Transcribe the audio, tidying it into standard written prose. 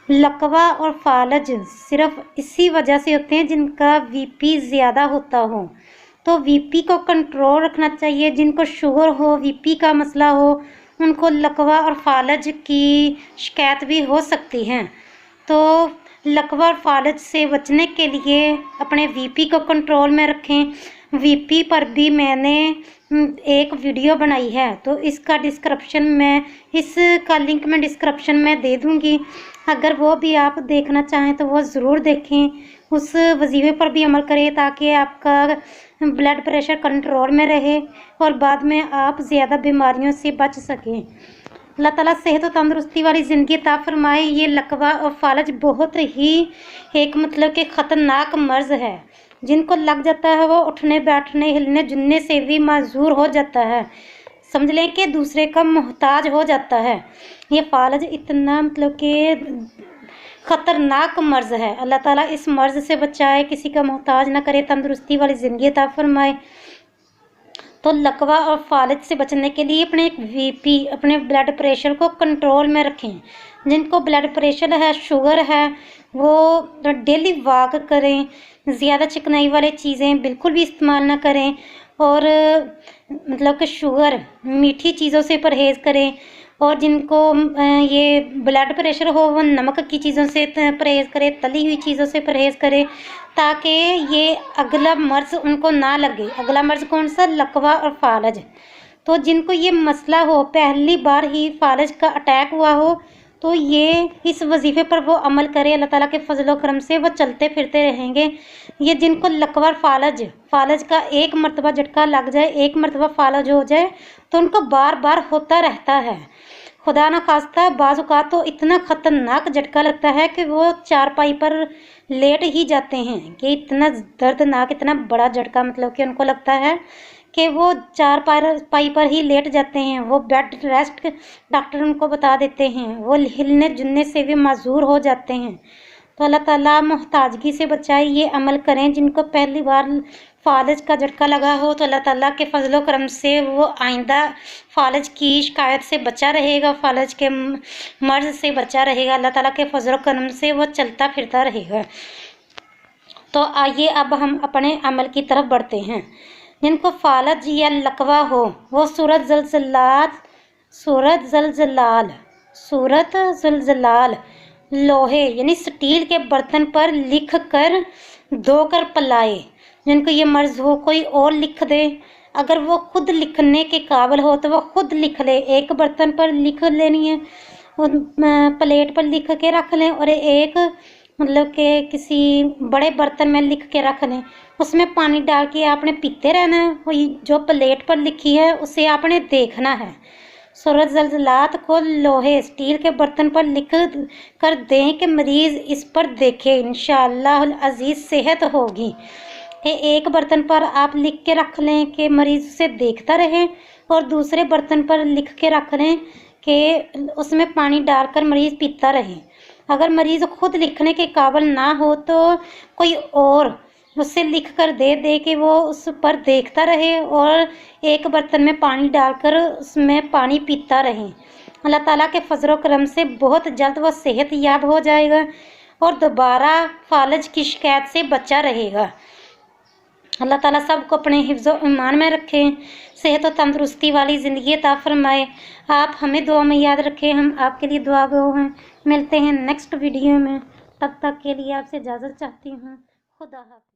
लकवा और फालज सिर्फ इसी वजह से होते हैं जिनका बीपी ज़्यादा होता हो। तो बीपी को कंट्रोल रखना चाहिए। जिनको शुगर हो, बीपी का मसला हो, उनको लकवा और फालज की शिकायत भी हो सकती है। तो लकवा और फालज से बचने के लिए अपने बीपी को कंट्रोल में रखें। बीपी पर भी मैंने एक वीडियो बनाई है, तो इसका लिंक मैं डिस्क्रिप्शन में दे दूँगी। अगर वो भी आप देखना चाहें तो वो ज़रूर देखें, उस वजीफे पर भी अमल करें ताकि आपका ब्लड प्रेशर कंट्रोल में रहे और बाद में आप ज़्यादा बीमारियों से बच सकें। अल्लाह ताला सेहत और तंदुरुस्ती वाली ज़िंदगी अता फरमाए। ये लकवा और फालज बहुत ही एक कि ख़तरनाक मर्ज़ है। जिनको लग जाता है वो उठने बैठने हिलने जुलने से भी माजूर हो जाता है, समझ लें कि दूसरे का मोहताज हो जाता है। ये फालज इतना कि ख़तरनाक मर्ज़ है। अल्लाह ताला इस मर्ज़ से बचाए, किसी का मोहताज ना करे, तंदुरुस्ती वाली ज़िंदगी अता फरमाए। तो लकवा और फालज से बचने के लिए अपने बीपी, अपने ब्लड प्रेशर को कंट्रोल में रखें। जिनको ब्लड प्रेशर है, शुगर है, वो डेली वॉक करें। ज़्यादा चिकनाई वाली चीज़ें बिल्कुल भी इस्तेमाल ना करें और कि शुगर, मीठी चीज़ों से परहेज़ करें। और जिनको ये ब्लड प्रेशर हो वो नमक की चीज़ों से परहेज़ करें, तली हुई चीज़ों से परहेज़ करें ताकि ये अगला मर्ज़ उनको ना लगे। अगला मर्ज़ कौन सा? लकवा और फालज। तो जिनको ये मसला हो, पहली बार ही फालज का अटैक हुआ हो, तो ये इस वजीफे पर वो अमल करें। अल्लाह ताला के फजल व करम से वो चलते फिरते रहेंगे। ये जिनको लकवा और फालज का एक मरतबा झटका लग जाए, एक मरतबा फालज हो जाए, तो उनको बार बार होता रहता है। खुदा न खास्ता बाज़ औक़ात तो इतना ख़तरनाक झटका लगता है कि वो चारपाई पर लेट ही जाते हैं। कि इतना दर्दनाक, इतना बड़ा झटका कि उनको लगता है कि वो चारपाई पर ही लेट जाते हैं। वो बेड रेस्ट डॉक्टर उनको बता देते हैं। वो हिलने जुलने से भी माजूर हो जाते हैं। तो अल्लाह ताला मोहताजगी से बचाए, ये अमल करें। जिनको पहली बार फालज का झटका लगा हो तो अल्लाह ताला के फजलो करम से वो आइंदा फालज की शिकायत से बचा रहेगा, फालज के मर्ज़ से बचा रहेगा। अल्लाह ताला के फजलो करम से वो चलता फिरता रहेगा। तो आइए अब हम अपने अमल की तरफ बढ़ते हैं। जिनको फालज या लकवा हो वो सूरत ज़लज़लाल लोहे यानी स्टील के बर्तन पर लिख कर धोकर पिलाए। जिनको ये मर्ज़ हो कोई और लिख दे, अगर वो खुद लिखने के काबिल हो तो वो खुद लिख ले। एक बर्तन पर लिख लेनी है, प्लेट पर लिख के रख लें और एक कि किसी बड़े बर्तन में लिख के रख लें। उसमें पानी डाल के आपने पीते रहना है। वही जो प्लेट पर लिखी है उसे आपने देखना है। सूरत ज़लज़लात को लोहे स्टील के बर्तन पर लिख कर दें कि मरीज़ इस पर देखे, इंशाअल्लाह अज़ीज़ सेहत होगी। एक बर्तन पर आप लिख के रख लें कि मरीज़ उसे देखता रहे और दूसरे बर्तन पर लिख के रख लें कि उसमें पानी डालकर मरीज़ पीता रहे। अगर मरीज़ खुद लिखने के काबिल ना हो तो कोई और उससे लिख कर दे कि वो उस पर देखता रहे और एक बर्तन में पानी डालकर उसमें पानी पीता रहे। अल्लाह ताला के फजल करम से बहुत जल्द वो सेहत याब हो जाएगा और दोबारा फालज की शिकायत से बचा रहेगा। अल्लाह ताला सबको अपने हिफ्ज़ व ईमान में रखें, सेहत और तंदुरुस्ती वाली ज़िंदगी अता फरमाए। आप हमें दुआ में याद रखें, हम आपके लिए दुआ गो हैं। मिलते हैं नेक्स्ट वीडियो में, तब तक के लिए आपसे इजाज़त चाहती हूँ। खुदा हाफ़िज़।